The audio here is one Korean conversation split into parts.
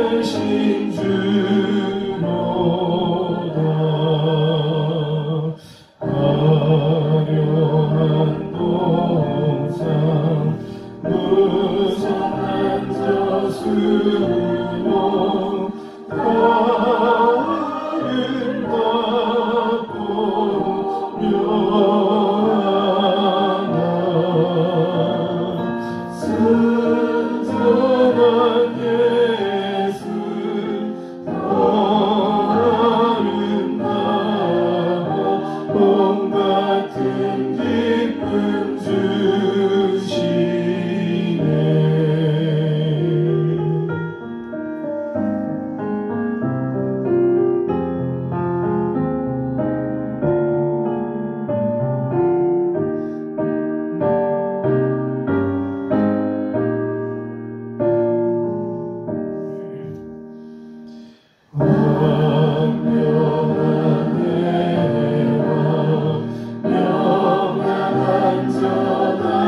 되신 주로다. 화려한 동상 무성한 저수로 아름답고 묘하다. 순전한 예수 더 아름다워 봄 같은 기쁨 주시네. 완벽한 예와 영원한 저달빛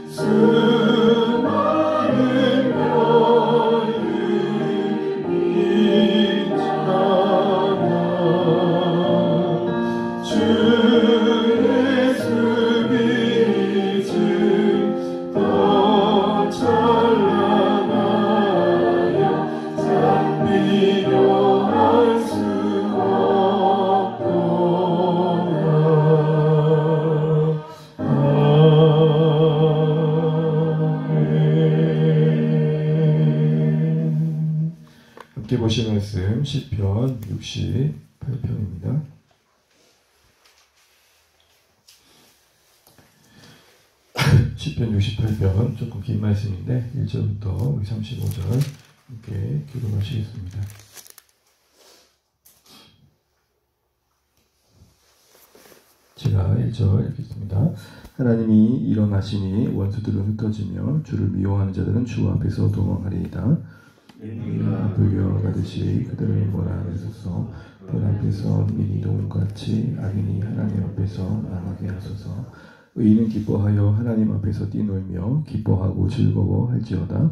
수많은 별들이 있잖아. 주 예수 빛은 더 찬란하여 비교할 수 없도다. 아멘. 함께 보실 말씀 시편 68편입니다. 시편 68편 조금 긴 말씀인데 1절부터 우리 35절 함께 교독하시겠습니다. 제가 1절 읽겠습니다. 하나님이 일어나시니 원수들은 흩어지며 주를 미워하는 자들은 주 앞에서 도망하리이다. 우리가 불려가듯이 그들을 몰아내소서. 별 앞에서 민이 동같이 악인이 하나님 앞에서 망하게 하소서. 의인은 기뻐하여 하나님 앞에서 뛰놀며 기뻐하고 즐거워할지어다.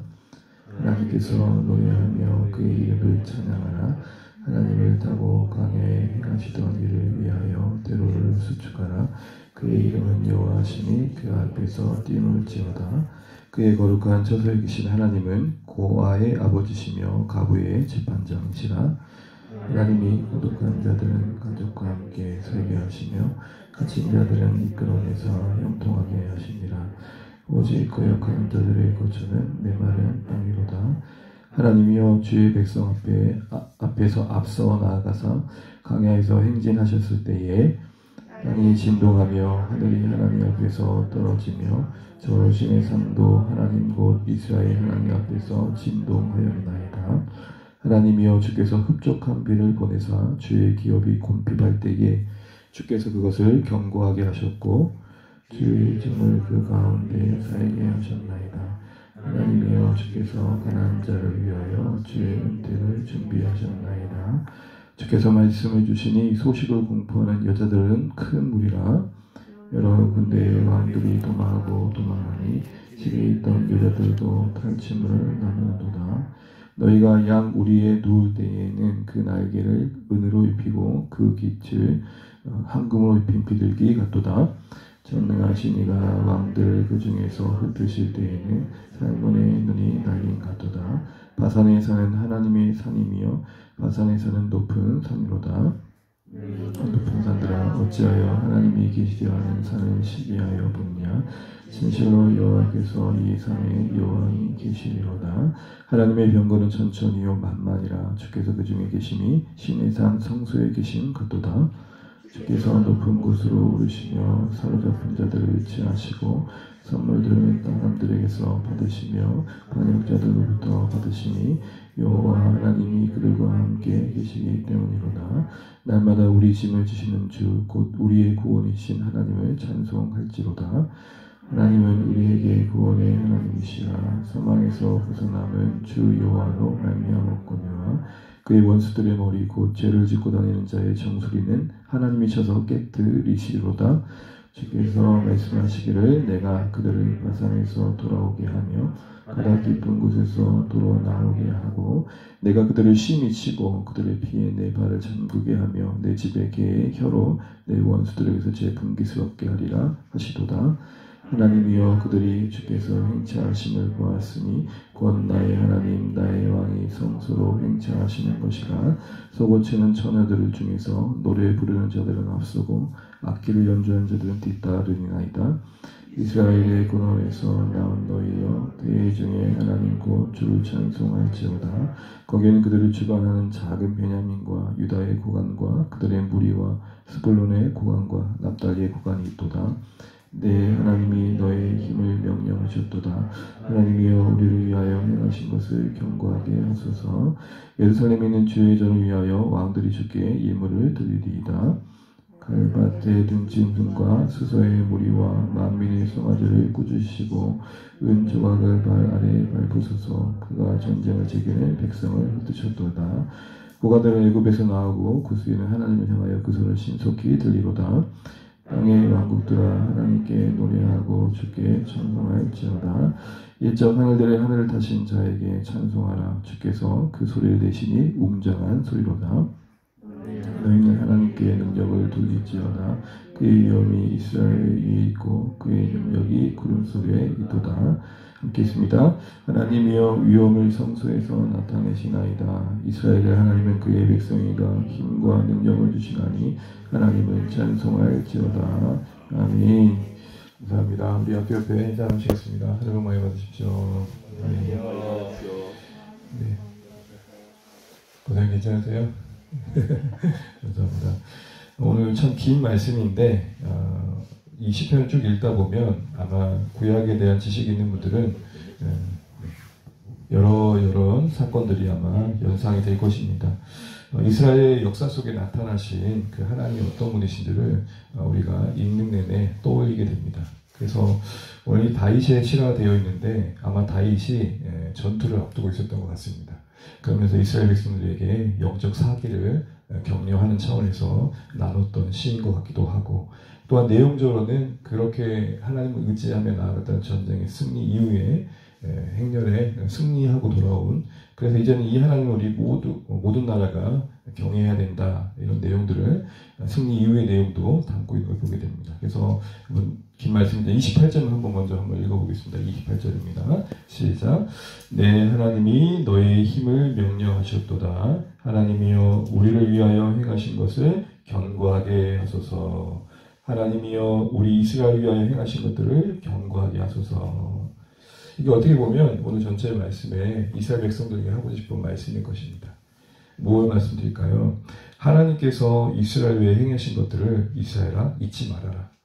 하나님께서 노래하며 그의 이름을 찬양하라. 하나님을 타고 강에 행하시던 일을 위하여 대로를 수축하라. 그의 이름은 여호와시니 그 앞에서 뛰놀지어다. 그의 거룩한 처소에 계신 하나님은 고아의 아버지시며 가부의 재판장이시라. 하나님이 고독한 자들은 가족과 함께 살게 하시며 갇힌 자들은 이끌어내서 형통하게 하시니라. 오직 거역하는 자들의 거처는 메마른 땅이로다. 하나님이여 주의 백성 앞에서 앞서 나아가사 강야에서 행진하셨을 때에 땅이 진동하며 하늘이 하나님 앞에서 떨어지며 저 신의 산도 하나님 곧 이스라엘 하나님 앞에서 진동하였나이다. 하나님이여 주께서 흡족한 비를 보내사 주의 기업이 곤핍할 때에 주께서 그것을 견고하게 하셨고 주의 증을 그 가운데 살게 하셨나이다. 하나님이여 주께서 가난한 자를 위하여 주의 은혜를 준비하셨나이다. 주께서 말씀해 주시니 소식을 공포하는 여자들은 큰 무리라. 여러 군데의 왕들이 도망하고 도망하니 집에 있던 여자들도 탈취물을 나누는도다. 너희가 양 우리에 누울 때에는 그 날개를 은으로 입히고 그 깃을 황금으로 입힌 비둘기 같도다. 전능하신 이가 왕들 그 중에서 흩으실 때에는 살몬의 눈이 날린 같도다. 바산에 사는 하나님의 산이며 바산에 사는 높은 산이로다. 높은 산들아 어찌하여 하나님이 계시려 하는 산을 시기하여 보느냐. 진실로 여호와께서 이 산에 여호와이 계시리로다. 하나님의 병거는 천천히요 만만이라. 주께서 그 중에 계심이 신의 산 성소에 계심 같도다. 주께서 높은 곳으로 오르시며 사로잡힌 자들을 지하시고 선물들을 사람들에게서 받으시며 반역자들로부터 받으시니 여호와 하나님이 그들과 함께 계시기 때문이로다. 날마다 우리 짐을 지시는 주 곧 우리의 구원이신 하나님을 찬송할지로다. 하나님은 우리에게 구원의 하나님이시라. 사망에서 벗어남은 주 여호와로 말미암았거니와 그의 원수들의 머리 곧 죄를 짓고 다니는 자의 정수리는 하나님이 쳐서 깨뜨리시리로다. 주께서 말씀하시기를 내가 그들을 바산에서 돌아오게 하며 가장 깊은 곳에서 도로 나오게 하고 내가 그들을 심히 치고 그들의 피에 내 발을 잠그게 하며 내 집에 개의 혀로 내 원수들에게서 제 분기스럽게 하리라 하시도다. 하나님이여 그들이 주께서 행차하심을 보았으니 곧 나의 하나님 나의 왕이 성소로 행차하시는 것이라. 소고치는 처녀들 중에서 노래 부르는 자들은 앞서고 악기를 연주하는 자들은 뒤따르니나이다. 이스라엘의 근원에서 나온 너희여 대중의 하나님 곧 주를 찬송할지어다. 거기에는 그들을 주관하는 작은 베냐민과 유다의 고관과 그들의 무리와 스불론의 고관과 납달리의 고관이 있도다. 내 하나님이 너의 힘을 명령하셨도다. 하나님이여 우리를 위하여 행하신 것을 경고하게 하소서. 예루살렘에 있는 주의 전을 위하여 왕들이 주께 예물을 드리리이다. 갈밭의 등짐승과 수소의 무리와 만민의 송아지를 꾸짖으시고 은 조각을 발 아래에 밟으소서. 그가 전쟁을 제기해 백성을 흩으셨도다. 고관들은 애굽에서 나오고 구스에는 하나님을 향하여 그 손을 신속히 들리로다. 땅의 왕국들아 하나님께 노래하고 주께 찬송할지어다. 일적 하늘들의 하늘을 타신 자에게 찬송하라. 주께서 그 소리를 내시니 웅장한 소리로다. 너희는 하나님께 능력을 돌릴지어다. 그의 위엄이 이스라엘 위에 있고 그의 능력이 구름 속에 있도다. 함께 있습니다. 하나님이여 위엄을 성소에서 나타내시나이다. 이스라엘의 하나님은 그의 백성이가 힘과 능력을 주시나니 하나님을 찬송할지어다. 아멘. 감사합니다. 우리 학교 옆에 인사하시겠습니다. 하늘 많이 받으십시오. 아멘. 네. 고생 괜찮으세요? 감사합니다. 오늘 참 긴 말씀인데 이 시편을 쭉 읽다 보면 아마 구약에 대한 지식이 있는 분들은 여러 사건들이 아마 연상이 될 것입니다. 이스라엘의 역사 속에 나타나신 그 하나님이 어떤 분이신지를 우리가 읽는 내내 떠올리게 됩니다. 그래서 오늘 다윗의 시가 되어 있는데 아마 다윗이 전투를 앞두고 있었던 것 같습니다. 그러면서 이스라엘 백성들에게 영적 사기를 격려하는 차원에서 나눴던 시인 것 같기도 하고, 또한 내용적으로는 그렇게 하나님을 의지하며 나아갔던 전쟁의 승리 이후에 행렬에 승리하고 돌아온, 그래서 이제는 이 하나님을 우리 모든 나라가 경외해야 된다, 이런 내용들을 승리 이후의 내용도 담고 있는 걸 보게 됩니다. 그래서 긴 말씀인데 28절을 한번 읽어보겠습니다. 28절입니다. 시작. 내 하나님이 너의 힘을 명령하셨도다. 하나님이여 우리를 위하여 행하신 것을 견고하게 하소서. 하나님이여 우리 이스라엘을 위하여 행하신 것들을 견고하게 하소서. 이게 어떻게 보면 오늘 전체 말씀에 이스라엘 백성들에게 하고 싶은 말씀일 것입니다. 뭘 말씀드릴까요? 하나님께서 이스라엘 위에 행하신 것들을 이스라엘아 잊지 말아라.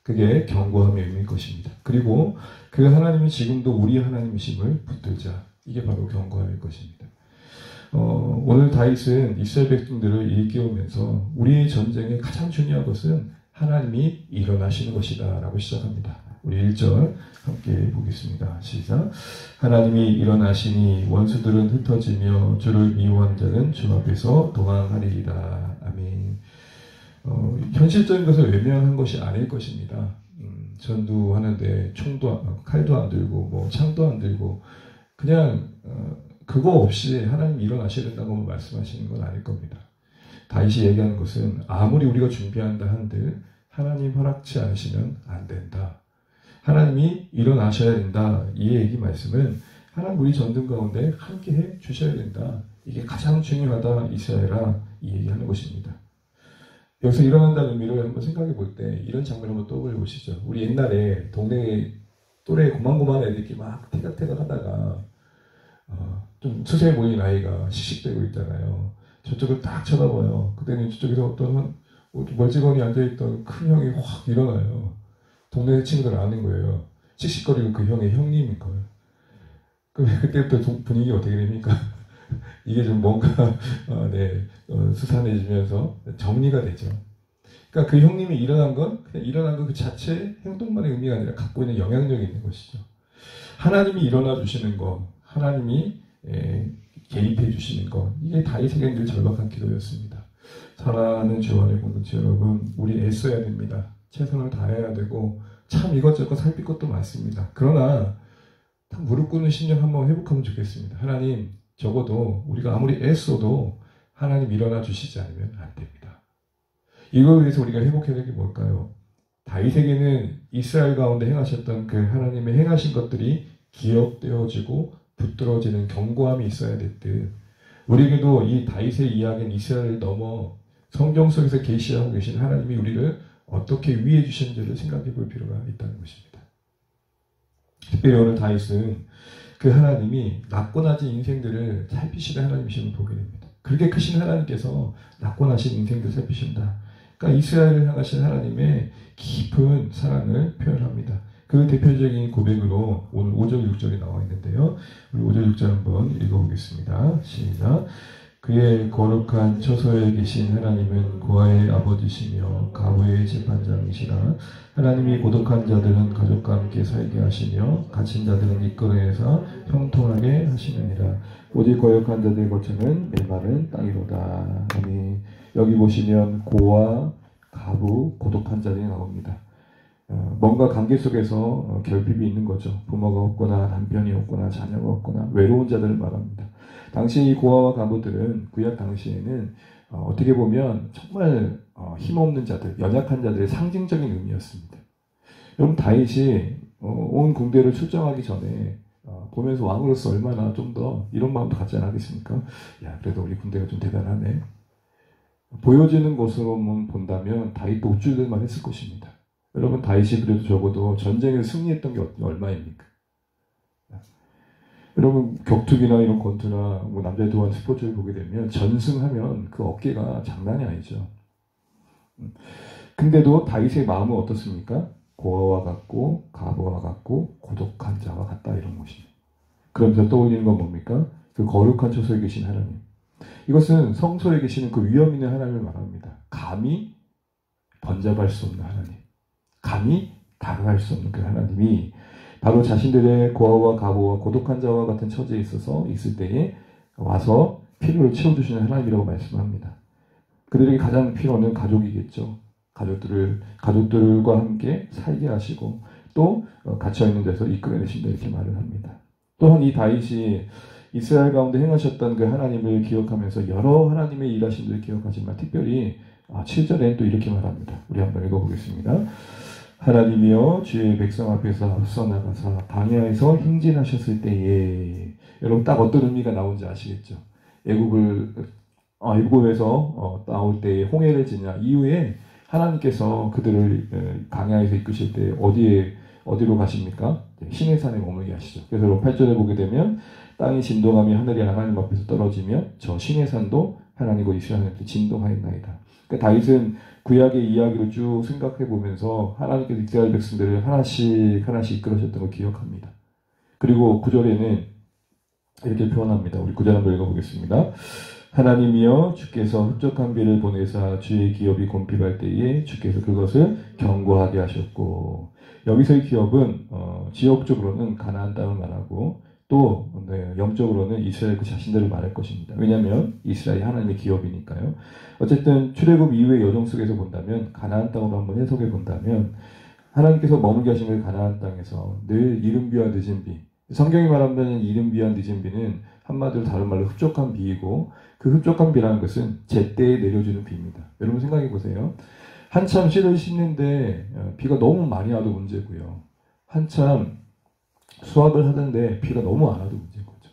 그게 견고함의 의미일 것입니다. 그리고 그 하나님이 지금도 우리 하나님이심을 붙들자. 이게 바로 견고함일 것입니다. 오늘 다윗은 이스라엘 백성들을 일깨우면서 우리의 전쟁에 가장 중요한 것은 하나님이 일어나시는 것이다 라고 시작합니다. 우리 1절 함께 보겠습니다. 시작. 하나님이 일어나시니 원수들은 흩어지며 주를 미워한 자는 주 앞에서 도망하리이다. 아멘. 현실적인 것을 외면한 것이 아닐 것입니다. 전투하는데 칼도 안 들고 뭐 창도 안 들고 그냥 그거 없이 하나님이 일어나셔야 된다고 말씀하시는 건 아닐 겁니다. 다윗이 얘기하는 것은 아무리 우리가 준비한다 한들 하나님 허락치 않으시면 안 된다. 하나님이 일어나셔야 된다. 이 얘기 말씀은 하나님 우리 전등 가운데 함께 해 주셔야 된다. 이게 가장 중요하다. 이스라엘아, 이 얘기하는 것입니다. 여기서 일어난다는 의미를 한번 생각해 볼 때 이런 장면을 한번 떠올려 보시죠. 우리 옛날에 동네 또래 고만고만 애들끼리 막 태각태각 하다가 좀 수세에 모인 아이가 씩씩대고 있잖아요. 저쪽을 딱 쳐다봐요. 그때는 저쪽에서 어떤 멀찌감히 앉아있던 큰 형이 확 일어나요. 동네 친구들 아는 거예요. 씩씩거리고 그 형의 형님인 거예요. 그럼 그때부터 분위기 어떻게 됩니까? 이게 좀 뭔가 수산해지면서 정리가 되죠. 그러니까 그 형님이 일어난 건 그냥 일어난 것 그 자체의 행동만의 의미가 아니라 갖고 있는 영향력이 있는 것이죠. 하나님이 일어나 주시는 것, 하나님이 개입해 주시는 것, 이게 다윗에게 늘 절박한 기도였습니다. 사랑하는 주원의 공동체 여러분, 우리 애써야 됩니다. 최선을 다해야 되고 참 이것저것 살필 것도 많습니다. 그러나 딱 무릎 꿇는 심령 한번 회복하면 좋겠습니다. 하나님, 적어도 우리가 아무리 애써도 하나님 일어나 주시지 않으면 안 됩니다. 이걸 위해서 우리가 회복해야 될 게 뭘까요? 다윗에게는 이스라엘 가운데 행하셨던 그 하나님의 행하신 것들이 기억되어지고 붙들어지는 견고함이 있어야 됐듯, 우리에게도 이 다윗의 이야기는 이스라엘을 넘어 성경 속에서 계시하고 계신 하나님이 우리를 어떻게 위해 주시는지를 생각해 볼 필요가 있다는 것입니다. 특별히 오늘 다윗은 그 하나님이 낮고 낮은 인생들을 살피시는 하나님이심을 보게 됩니다. 그렇게 크신 하나님께서 낮고 낮은 인생들을 살피신다. 그러니까 이스라엘을 향하신 하나님의 깊은 사랑을 표현합니다. 그 대표적인 고백으로 오늘 5절 6절이 나와 있는데요. 우리 5절 6절 한번 읽어보겠습니다. 시작. 그의 거룩한 처소에 계신 하나님은 고아의 아버지시며 가부의 재판장이시라. 하나님이 고독한 자들은 가족과 함께 살게 하시며 갇힌 자들은 이끌어내서 형통하게 하시느니라. 오직 거역한 자들의 거처는 메마른 땅이로다. 아멘. 여기 보시면 고아, 가부, 고독한 자들이 나옵니다. 뭔가 관계 속에서 결핍이 있는 거죠. 부모가 없거나 남편이 없거나 자녀가 없거나 외로운 자들을 말합니다. 당시 이 고아와 가부들은 구약 당시에는 어떻게 보면 정말 힘없는 자들, 연약한 자들의 상징적인 의미였습니다. 여러분, 다윗이 온 군대를 출정하기 전에 보면서 왕으로서 얼마나 좀 더 이런 마음도 갖지 않았겠습니까? 야, 그래도 우리 군대가 좀 대단하네. 보여지는 것으로만 본다면 다윗도 우쭐들만 했을 것입니다. 여러분, 다윗이 그래도 적어도 전쟁에 승리했던 게 얼마입니까? 여러분, 격투기나 이런 권투나 뭐 남자의 도안 스포츠를 보게 되면 전승하면 그 어깨가 장난이 아니죠. 근데도 다윗의 마음은 어떻습니까? 고아와 같고 가부와 같고 고독한 자와 같다, 이런 것입니다. 그러면서 떠올리는 건 뭡니까? 그 거룩한 처소에 계신 하나님. 이것은 성소에 계시는 그 위엄 있는 하나님을 말합니다. 감히 번잡할 수 없는 하나님, 감히 다가갈 수 없는 그 하나님이 바로 자신들의 고아와 가부와 고독한 자와 같은 처지에 있어서 있을 때에 와서 필요를 채워주시는 하나님이라고 말씀합니다. 그들에게 가장 필요는 가족이겠죠. 가족들과 함께 살게 하시고 또 갇혀있는 데서 이끌어내신다, 이렇게 말을 합니다. 또한 이 다윗이 이스라엘 가운데 행하셨던 그 하나님을 기억하면서 여러 하나님의 일하심들을 기억하지만 특별히 7절에는 또 이렇게 말합니다. 우리 한번 읽어보겠습니다. 하나님이여 주의 백성 앞에서 앞서 나가사 광야에서 행진하셨을 때에, 여러분 딱 어떤 의미가 나온지 아시겠죠? 애굽에서 나올 때에 홍해를 지나 이후에 하나님께서 그들을 광야에서 이끄실 때 어디로 가십니까? 시내산에 머물게 하시죠. 그래서 8절에 보게 되면 땅이 진동하며 하늘이 하나님 앞에서 떨어지며 저 시내산도 하나님과 이스라엘 앞에서 진동하였나이다. 그러니까 다윗은 구약의 이야기를 쭉 생각해 보면서 하나님께서 이스라엘 백성들을 하나씩 이끌으셨던 걸 기억합니다. 그리고 9절에는 이렇게 표현합니다. 우리 9절 한번 읽어보겠습니다. 하나님이여 주께서 흡족한 비를 보내사 주의 기업이 곤핍할 때에 주께서 그것을 견고하게 하셨고, 여기서의 기업은 지역적으로는 가나안 땅을 말하고 또 영적으로는 이스라엘 그 자신들을 말할 것입니다. 왜냐하면 이스라엘이 하나님의 기업이니까요. 어쨌든 출애굽 이후의 여정 속에서 본다면, 가나안 땅으로 한번 해석해 본다면, 하나님께서 머물게 하신 그 가나안 땅에서 늘 이른 비와 늦은 비, 성경이 말한다는 이른 비와 늦은 비는 한마디로 다른 말로 흡족한 비이고, 그 흡족한 비라는 것은 제때에 내려주는 비입니다. 여러분 생각해 보세요. 한참 씨를 심는데 비가 너무 많이 와도 문제고요. 한참 수확을 하는데 비가 너무 안 와도 문제인 거죠.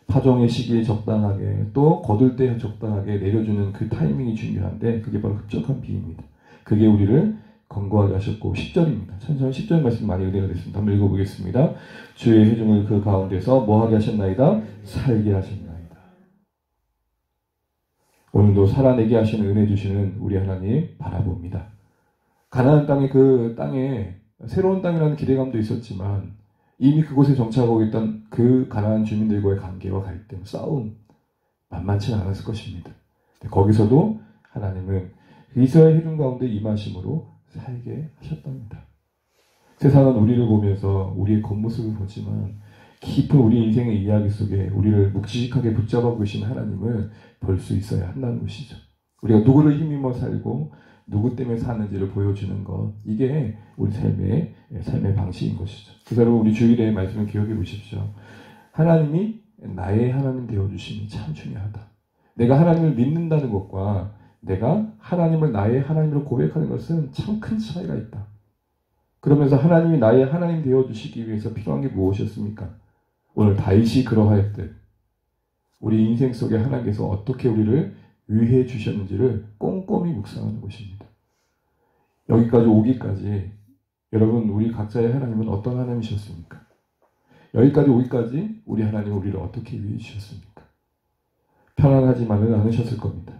파종의 시기에 적당하게 또 거둘 때 적당하게 내려주는 그 타이밍이 중요한데, 그게 바로 흡족한 비입니다. 그게 우리를 건고하게 하셨고, 10절입니다. 천천히 10절 말씀 많이 은혜가 됐습니다. 한번 읽어보겠습니다. 주의 회중을 그 가운데서 뭐하게 하셨나이다? 살게 하셨나이다. 오늘도 살아내게 하시는 은혜 주시는 우리 하나님 바라봅니다. 가나안 땅의 그 땅에 새로운 땅이라는 기대감도 있었지만 이미 그곳에 정착하고 있던 그 가나안 주민들과의 관계와 갈등, 싸움 만만치 않았을 것입니다. 거기서도 하나님은 이스라엘 회중 가운데 임하심으로 살게 하셨답니다. 세상은 우리를 보면서 우리의 겉모습을 보지만 깊은 우리 인생의 이야기 속에 우리를 묵직하게 붙잡아 보신 하나님을 볼 수 있어야 한다는 것이죠. 우리가 누구를 힘입어 살고 누구 때문에 사는지를 보여주는 것, 이게 우리 삶의 방식인 것이죠. 그래서 여러분 우리 주일의 말씀을 기억해 보십시오. 하나님이 나의 하나님 되어주심이 참 중요하다. 내가 하나님을 믿는다는 것과 내가 하나님을 나의 하나님으로 고백하는 것은 참 큰 차이가 있다. 그러면서 하나님이 나의 하나님 되어주시기 위해서 필요한 게 무엇이었습니까? 오늘 다윗이 그러하였듯 우리 인생 속에 하나님께서 어떻게 우리를 위해 주셨는지를 꼼꼼히 묵상하는 것입니다. 여기까지 오기까지 여러분 우리 각자의 하나님은 어떤 하나님이셨습니까? 여기까지 오기까지 우리 하나님은 우리를 어떻게 위해 주셨습니까? 편안하지만은 않으셨을 겁니다.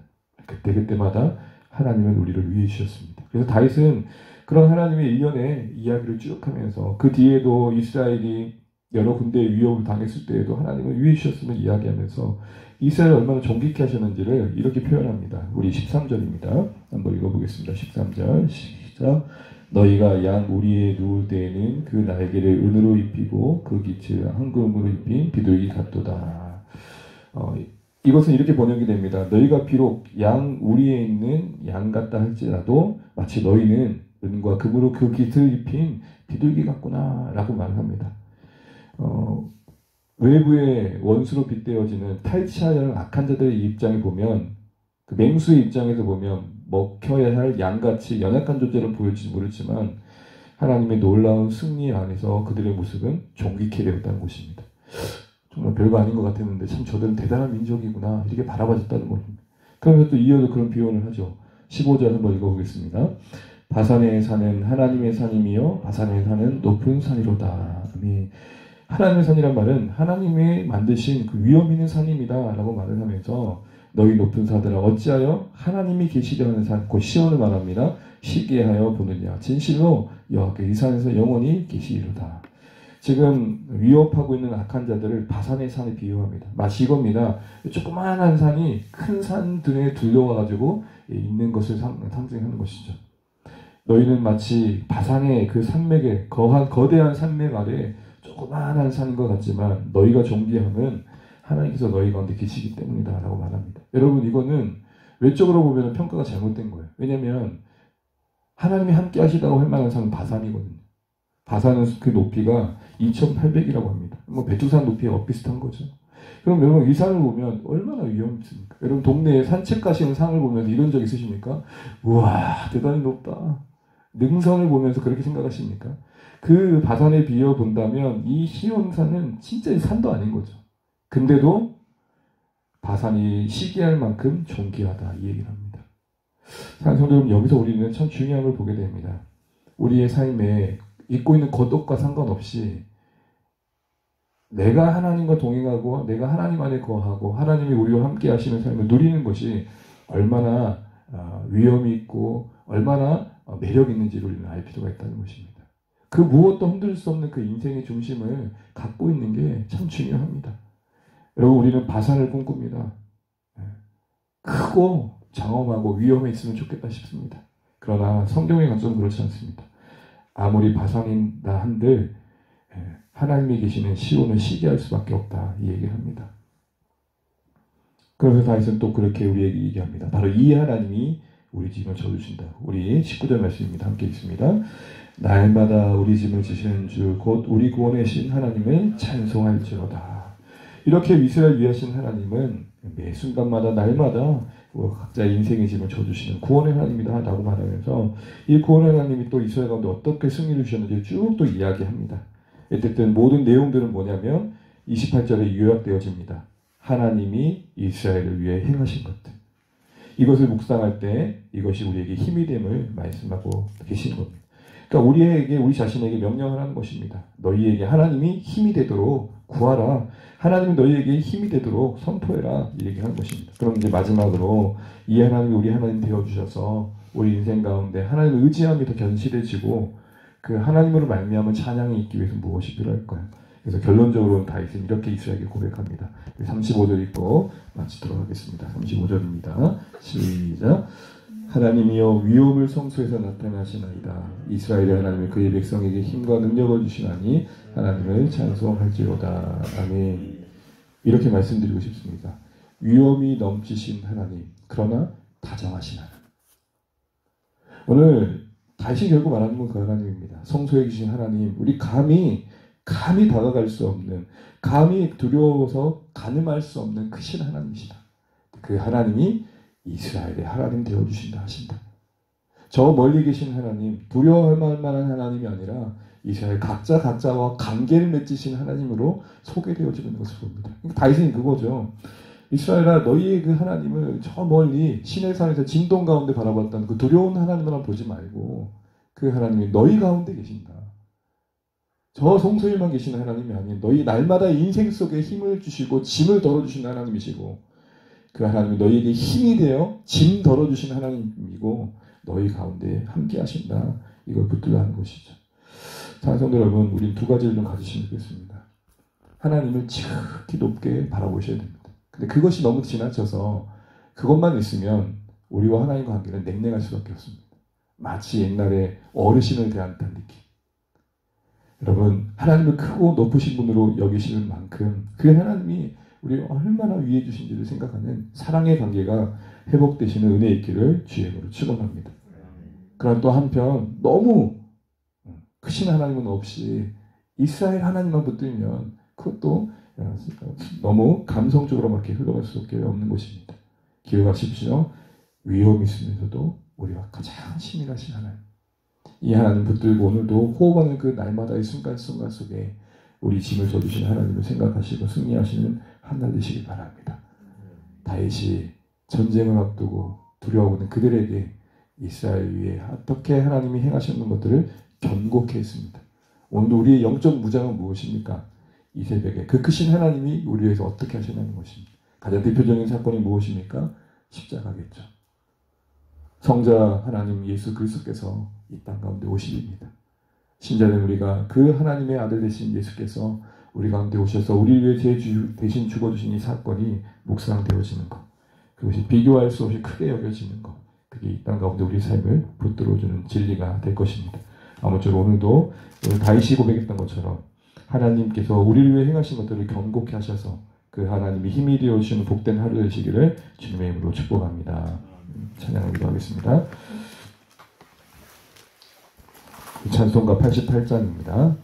그때마다 하나님은 우리를 위해 주셨습니다. 그래서 다윗은 그런 하나님의 일련의 이야기를 쭉 하면서 그 뒤에도 이스라엘이 여러 군데의 위협을 당했을 때에도 하나님을 위해 주셨음을 이야기하면서 이스라엘을 얼마나 존귀케 하셨는지를 이렇게 표현합니다. 우리 13절입니다. 한번 읽어보겠습니다. 13절 시작. 너희가 양 우리에 누울 때에는 그 날개를 은으로 입히고 그 깃을 황금으로 입힌 비둘기 같도다. 이것은 이렇게 번역이 됩니다. 너희가 비록 양 우리에 있는 양 같다 할지라도 마치 너희는 은과 금으로 그 깃을 입힌 비둘기 같구나 라고 말을 합니다. 외부의 원수로 빗대어지는 탈취하려는 악한 자들의 입장에 보면 그 맹수의 입장에서 보면 먹혀야 할 양같이 연약한 존재를 보일지 모르지만 하나님의 놀라운 승리 안에서 그들의 모습은 존귀케 되었다는 것입니다. 정말 별거 아닌 것 같았는데 참 저들은 대단한 민족이구나 이렇게 바라봐졌다는 것입니다. 그러면서 또 이어도 그런 비유를 하죠. 15절 한번 읽어보겠습니다. 바산에 사는 하나님의 산이며 바산에 사는 높은 산이로다. 하나님의 산이란 말은 하나님이 만드신 그 위엄 있는 산입니다 라고 말을 하면서 너희 높은 산들아 어찌하여 하나님이 계시려 하는 산 곧 시온을 말합니다. 시기하여 보느냐. 진실로 여호와께 이 산에서 영원히 계시리로다. 지금 위협하고 있는 악한 자들을 바산의 산에 비유합니다. 마치 이겁니다. 조그마한 산이 큰 산 등에 둘러와가지고 있는 것을 상징하는 것이죠. 너희는 마치 바산의 그 산맥에 거한 거대한 산맥 아래 조그마한 산인 것 같지만 너희가 존귀함은 하나님께서 너희 가운데 계시기 때문이다 라고 말합니다. 여러분 이거는 외적으로 보면 평가가 잘못된 거예요. 왜냐하면 하나님이 함께 하시다고 할 만한 산은 바산이거든요. 바산은 그 높이가 2800이라고 합니다. 뭐 백두산 높이에 비슷한 거죠. 그럼 여러분 이 산을 보면 얼마나 위험했습니까? 여러분 동네에 산책 가시는 산을 보면서 이런 적 있으십니까? 우와 대단히 높다. 능선을 보면서 그렇게 생각하십니까? 그 바산에 비어 본다면 이 시온산은 진짜 산도 아닌 거죠. 근데도 바산이 시기할 만큼 존귀하다 이 얘기를 합니다. 사랑하는 성도 여러분 여기서 우리는 참 중요한 걸 보게 됩니다. 우리의 삶에 잊고 있는 겉옷과 상관없이 내가 하나님과 동행하고 내가 하나님 안에 거하고 하나님이 우리와 함께 하시는 삶을 누리는 것이 얼마나 위험이 있고 얼마나 매력 있는지를 우리는 알 필요가 있다는 것입니다. 그 무엇도 흔들 수 없는 그 인생의 중심을 갖고 있는 게 참 중요합니다. 여러분 우리는 바산을 꿈꿉니다. 크고 장엄하고 위험해 있으면 좋겠다 싶습니다. 그러나 성경의 관점은 그렇지 않습니다. 아무리 바산이다 한들 하나님이 계시는 시온을 시기할 수밖에 없다 이 얘기를 합니다. 그래서 다윗은 또 그렇게 우리에게 얘기합니다. 바로 이 하나님이 우리 짐을 져주신다. 우리 19절 말씀입니다. 함께 읽습니다. 날마다 우리 짐을 지시는 주 곧 우리 구원의 신 하나님을 찬송할지로다. 이렇게 이스라엘 위하신 하나님은 매 순간마다 날마다 각자의 인생의 짐을 져주시는 구원의 하나님이다 라고 말하면서 이 구원의 하나님이 또 이스라엘 가운데 어떻게 승리를 주셨는지 쭉 또 이야기합니다. 어쨌든 모든 내용들은 뭐냐면 28절에 요약되어집니다. 하나님이 이스라엘을 위해 행하신 것들. 이것을 묵상할 때 이것이 우리에게 힘이 됨을 말씀하고 계시는 겁니다. 그러니까 우리에게 우리 자신에게 명령을 하는 것입니다. 너희에게 하나님이 힘이 되도록 구하라. 하나님이 너희에게 힘이 되도록 선포해라. 이 얘기하는 것입니다. 그럼 이제 마지막으로 이 하나님이 우리 하나님 되어주셔서 우리 인생 가운데 하나님의 의지함이 더 견실해지고 그 하나님으로 말미암은 찬양이 있기 위해서 무엇이 필요할까요? 그래서 결론적으로 다윗은 이렇게 이스라엘에게 고백합니다. 35절 읽고 마치도록 하겠습니다. 35절입니다. 시작. 하나님이여 위협을 성소에서 나타나시나이다. 이스라엘의 하나님이 그의 백성에게 힘과 능력을 주시나니 하나님을 찬송할지로다. 아멘. 이렇게 말씀드리고 싶습니다. 위험이 넘치신 하나님, 그러나 다정하신 하나님. 오늘 다시 결국 말하는 건 그 하나님입니다. 성소에 계신 하나님, 우리 감히 다가갈 수 없는, 감히 두려워서 가늠할 수 없는 크신 하나님이시다. 그 하나님이 이스라엘의 하나님 되어주신다 하신다. 저 멀리 계신 하나님, 두려워할 만한 하나님이 아니라 이스라엘 각자와 관계를 맺으신 하나님으로 소개되어지는 것을 봅니다. 다윗은 그거죠. 이스라엘아, 너희의 그 하나님을 저 멀리 시내산에서 진동 가운데 바라봤던 그 두려운 하나님만 보지 말고 그 하나님이 너희 가운데 계신다. 저 성소에만 계시는 하나님이 아닌 너희 날마다 인생 속에 힘을 주시고 짐을 덜어주시는 하나님이시고 그 하나님이 너희에게 힘이 되어 짐 덜어주시는 하나님이고 너희 가운데 함께 하신다. 이걸 붙들어 하는 것이죠. 사랑성도 여러분, 우린 두 가지를 좀 가지시면 좋겠습니다. 하나님을 지극히 높게 바라보셔야 됩니다. 근데 그것이 너무 지나쳐서 그것만 있으면 우리와 하나님과 관계는 냉랭할 수밖에 없습니다. 마치 옛날에 어르신을 대한 듯한 느낌. 여러분, 하나님을 크고 높으신 분으로 여기시는 만큼 그 하나님이 우리를 얼마나 위해 주신지를 생각하는 사랑의 관계가 회복되시는 은혜 있기를 주의 이름으로 축원합니다. 그러나 또 한편 너무 크신 하나님은 없이 이스라엘 하나님만 붙들면 그것도 너무 감성적으로 막 이렇게 흘러갈 수밖에 없는 것입니다. 기억하십시오. 위험이 있으면서도 우리와 가장 친밀하신 하나님. 이 하나님 붙들고 오늘도 호흡하는 그 날마다의 순간순간 속에 우리 짐을 져주신 하나님을 생각하시고 승리하시는 한 날 되시길 바랍니다. 다윗이 전쟁을 앞두고 두려워하는 그들에게 이스라엘 위에 어떻게 하나님이 행하시는 것들을 견고케 했습니다. 오늘도 우리의 영적 무장은 무엇입니까? 이 새벽에 그 크신 하나님이 우리 위해서 어떻게 하시는 것입니다. 가장 대표적인 사건이 무엇입니까? 십자가겠죠. 성자 하나님 예수 그리스도께서 이 땅 가운데 오십니다. 신자된 우리가 그 하나님의 아들 되신 예수께서 우리 가운데 오셔서 우리 위해 대신 죽어주신 이 사건이 묵상되어지는 것, 그것이 비교할 수 없이 크게 여겨지는 것, 그게 이 땅 가운데 우리 삶을 붙들어주는 진리가 될 것입니다. 아무쪼록 오늘도 다윗이 고백했던 것처럼 하나님께서 우리를 위해 행하신 것들을 견고케 하셔서 그 하나님이 힘이 되어주시는 복된 하루 되시기를 주님의 이름으로 축복합니다. 찬양을 기도하겠습니다. 찬송가 88장입니다.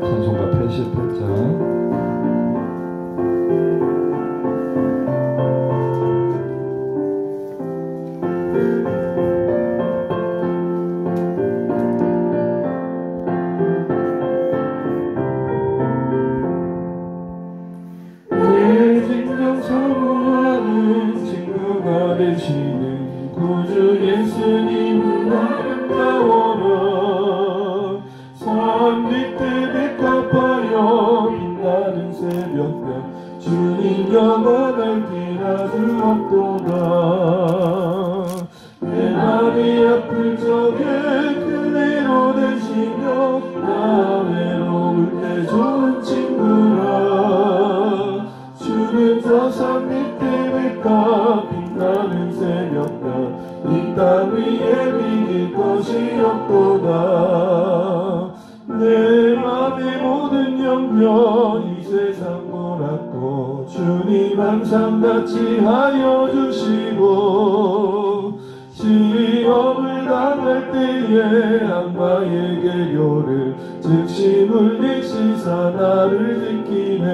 찬송가 88장. 되시는 구주 예수님 아름다워라. 산 밑에 백합하여 빛나는 새벽별 주님 영원할 길아 주옵도다. 내 맘이 아플 적에 그대로 되시며 나 외로울 때 좋은 친구라. 주는 저 산 밑에 백합 나는 새벽별 이 땅 위에 비길 것이 없도다. 내 맘의 모든 염려 이 세상 몰았고 주님 항상 같이 하여 주시고 시험을 당할 때에 악마의 계교를 즉시 물리시사 나를 지키네.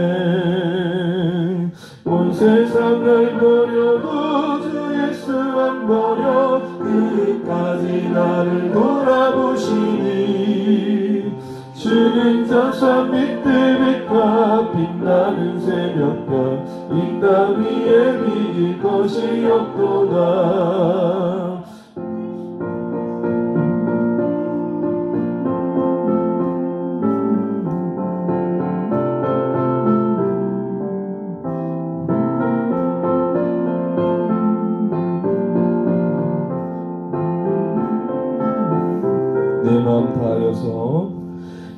온 세상 날 버려도 주 예수 안 버려 끝까지 나를 돌아보시니. 주는 저 산 밑에 백합 빛나는 새벽별 이 땅 위에 비길 것이 없도다. 내 맘 다하여서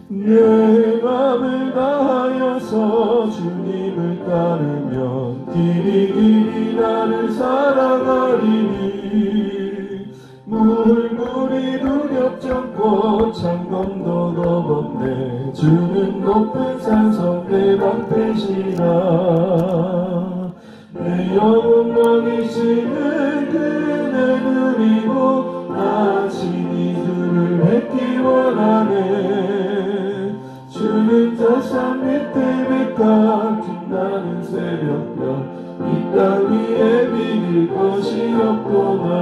내 맘을 다하여서 주님을 따르면 길이 나를 사랑하리니. 물이 두렵잖고 창검도 겁없네 주는 높은 산성 내 방패시라 내 영혼 왕이시는 그네 누리고 아침이 주를 뵙기 원하네 주는 저 산 밑에 빛과 빛나는 새벽별 이 땅 위에 비길 것이 없도다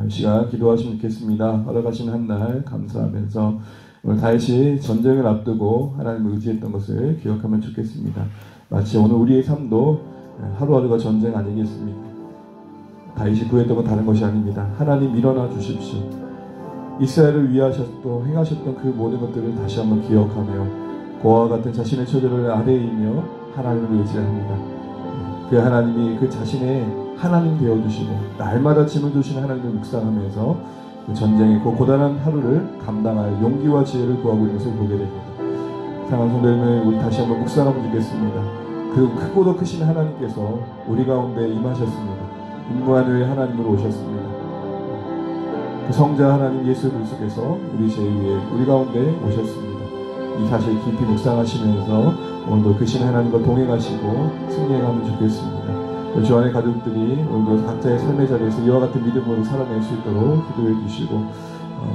시간 기도하시면 좋겠습니다. 허락하신 한 날 감사하면서 오늘 다시 전쟁을 앞두고 하나님을 의지했던 것을 기억하면 좋겠습니다. 마치 오늘 우리의 삶도 하루하루가 전쟁 아니겠습니까? 다시 구했던 건 다른 것이 아닙니다. 하나님 일어나 주십시오. 이스라엘을 위하셨고 행하셨던 그 모든 것들을 다시 한번 기억하며 고아와 같은 자신의 처지를 아래이며 하나님을 의지합니다. 그 하나님이 그 자신의 하나님 되어주시고 날마다 짐을 주시는 하나님을 묵상하면서 그 전쟁의 그 고단한 하루를 감당할 용기와 지혜를 구하고 있는 것을 보게 됩니다. 사랑하는 성도님을 우리 다시 한번 묵상하면 좋겠습니다. 그 크고도 크신 하나님께서 우리 가운데 임하셨습니다. 임무하는 하나님으로 오셨습니다. 그 성자 하나님 예수 그리스도께서 우리 죄 위에 우리 가운데 오셨습니다. 이 사실 깊이 묵상하시면서 오늘도 그 신 하나님과 동행하시고 승리해가면 좋겠습니다. 주 안의 가족들이 오늘도 각자의 삶의 자리에서 이와 같은 믿음으로 살아낼 수 있도록 기도해 주시고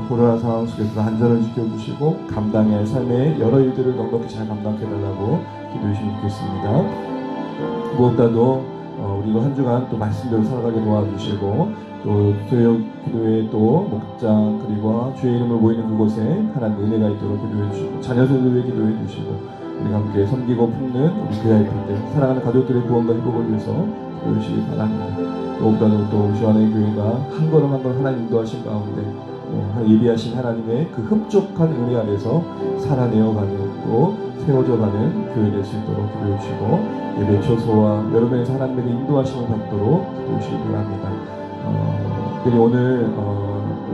코로나 상황 속에서 안전을 지켜주시고 감당해야 할 삶의 여러 일들을 넉넉히 잘 감당해달라고 기도해 주시면 좋겠습니다. 무엇보다도 우리도 한 주간 또 말씀대로 살아가게 도와주시고 또 교육 기도회 또 목장 그리고 주의 이름을 모이는 그곳에 하나님 은혜가 있도록 기도해 주시고 자녀들을 기도해 주시고 우리가 함께 섬기고 품는 우리 VIP들 사랑하는 가족들의 구원과 회복을 위해서 기도해 주시기 바랍니다. 무엇보다도 또 주 안의 교회가 한 걸음 한 걸음 하나님 인도하신 가운데 예비하신 하나님의 그 흡족한 은혜 안에서 살아내어가는 또 세워져가는 교회 될 수 있도록 기도해 주시고 예배 초소와 여러분에서 하나님의 인도하심을 받도록 기도해 주시기 바랍니다. 특별히 오늘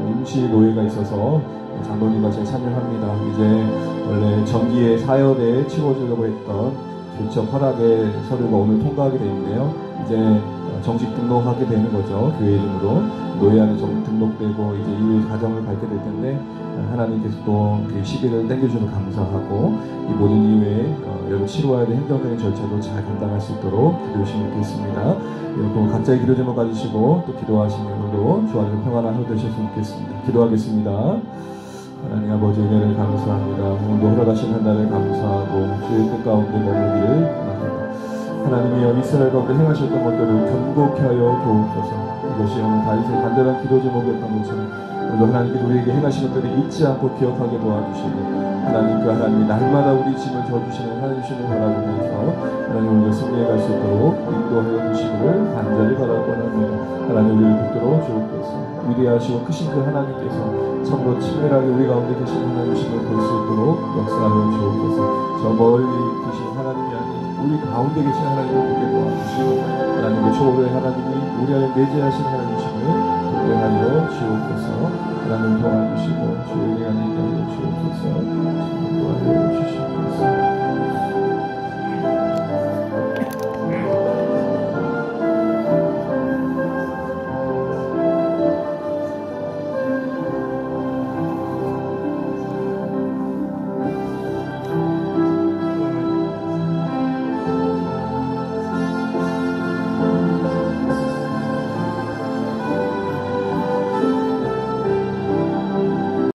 임시 노예가 있어서 장로님과 제가 참여합니다. 이제 원래 정기의 사열에 치워주려고 했던 교적 허락의 서류가 오늘 통과하게 되는데요. 이제 정식 등록하게 되는 거죠. 교회 이름으로 노예 안에 정식 등록되고 이제 이후의 과정을 밟게 될 텐데 하나님께서 또 그 시기를 땡겨주셔서 감사하고 이 모든 이후에 여러분 치루와야 될 행정적인 절차도 잘 감당할 수 있도록 기도하시면 좋겠습니다. 여러분 각자의 기도 제목 가지시고 또 기도하시는 분도 주 안에서 평안한 하루 되셨으면 좋겠습니다. 기도하겠습니다. 하나님 아버지 은혜를 감사합니다. 오늘도 허락하신 한 날을 감사하고 주의 뜻 가운데 머물기를 원합니다. 하나님이여 이스라엘 가운데 행하셨던 것들을 견고케 하여 도우소서. 이것이 오늘 다윗의 간절한 기도 제목이었던 것처럼 오늘도 하나님께서 우리에게 행하신 것들을 잊지 않고 기억하게 도와주시고 하나님 그 하나님이 날마다 우리 짐을 져주시는 하나님이심을 바라보면서 하나님 오늘도 승리해 갈 수 있도록 인도하여 주시기를 간절히 바라고 합니다. 하나님 우리를 붙들어 주옵소서. 위대하시고 크신 그 하나님께서 참으로 친밀하게 우리 가운데 계신 하나님이심을 볼 수 있도록 역사하여 주옵소서. 저 멀리 계신 하나님이 아닌 우리 가운데 계신 하나님을 보게 도와주시고 하나님의 초월의 하나님이 우리 안에 내재하신 하나님이심을 보게 하여 주옵소서. 하나님 도와주시고 주의 은혜 안에 있게 하여 주옵소서.